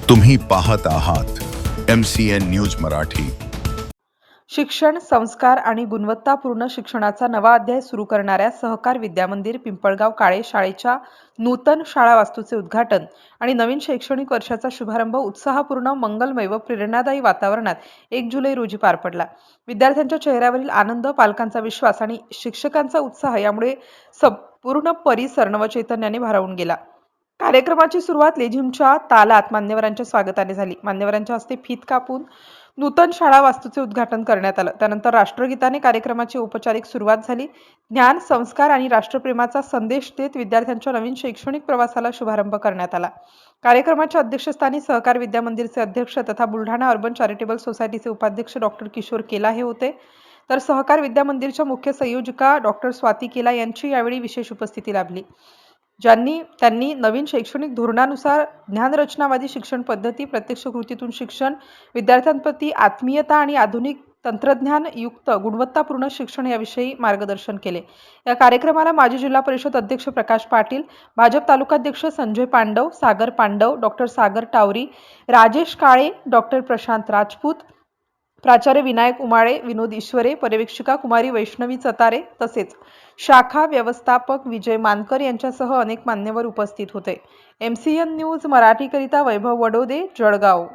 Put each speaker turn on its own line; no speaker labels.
तुम्ही पाहत आहात MCN न्यूज मराठी।
शिक्षण, संस्कार आणि गुणवत्तापूर्ण शिक्षणाचा नवा अध्याय सुरू करणाऱ्या सहकार विद्यामंदिर पिंपळगाव काळे शाळेच्या नूतन शाळा वास्तूचे उद्घाटन आणि नवीन शैक्षणिक वर्षाचा शुभारंभ उत्साहपूर्ण, मंगलमय व प्रेरणादायी वातावरणात 1 जुलै रोजी पार पडला। विद्यार्थ्यांच्या चेहऱ्यावरील आनंद, पालकांचा विश्वास आणि शिक्षकांचा उत्साह यामुळे संपूर्ण परिसर नवचैतन्याने भारावून गेला। कार्यक्रमाची सुरुवात लेझिमच्या तालात मान्यवरांच्या स्वागताने झाली। मान्यवरांच्या हस्ते फीत कापून नूतन शाळा वास्तूचे उद्घाटन करण्यात आलं। त्यानंतर राष्ट्रगीताने कार्यक्रमाची औपचारिक सुरुवात झाली। ज्ञान, संस्कार आणि राष्ट्रप्रेमाचा संदेश देत विद्यार्थ्यांच्या नवीन शैक्षणिक प्रवासाला शुभारंभ करण्यात आला। कार्यक्रमाच्या अध्यक्षस्थानी सहकार विद्यामंदिरचे अध्यक्ष तथा बुलढाणा अर्बन चॅरिटेबल सोसायटीचे उपाध्यक्ष डॉक्टर किशोर केला हे होते, तर सहकार विद्यामंदिरच्या मुख्य संयोजिका डॉक्टर स्वाती केला यांची यावेळी विशेष उपस्थिती लाभली। त्यांनी नवीन शैक्षणिक धोरणानुसार ज्ञानरचनावादी शिक्षण पद्धती, प्रत्यक्ष कृतीतून शिक्षण, विद्यार्थ्यांप्रती आत्मीयता आणि आधुनिक तंत्रज्ञान युक्त गुणवत्तापूर्ण शिक्षण याविषयी मार्गदर्शन केले। या कार्यक्रमाला माजी जिल्हा परिषद अध्यक्ष प्रकाश पाटील, भाजप तालुकाध्यक्ष संजय पांडव, सागर पांडव, डॉक्टर सागर टावरी, राजेश काळे, डॉक्टर प्रशांत राजपूत, प्राचार्य विनायक उमाळे, विनोद ईश्वरे, पर्यवेक्षिका कुमारी वैष्णवी चतारे तसेच शाखा व्यवस्थापक विजय मानकर यांच्यासह अनेक मान्यवर उपस्थित होते। MCN न्यूज मराठीकरिता वैभव वडोदे, जळगाव।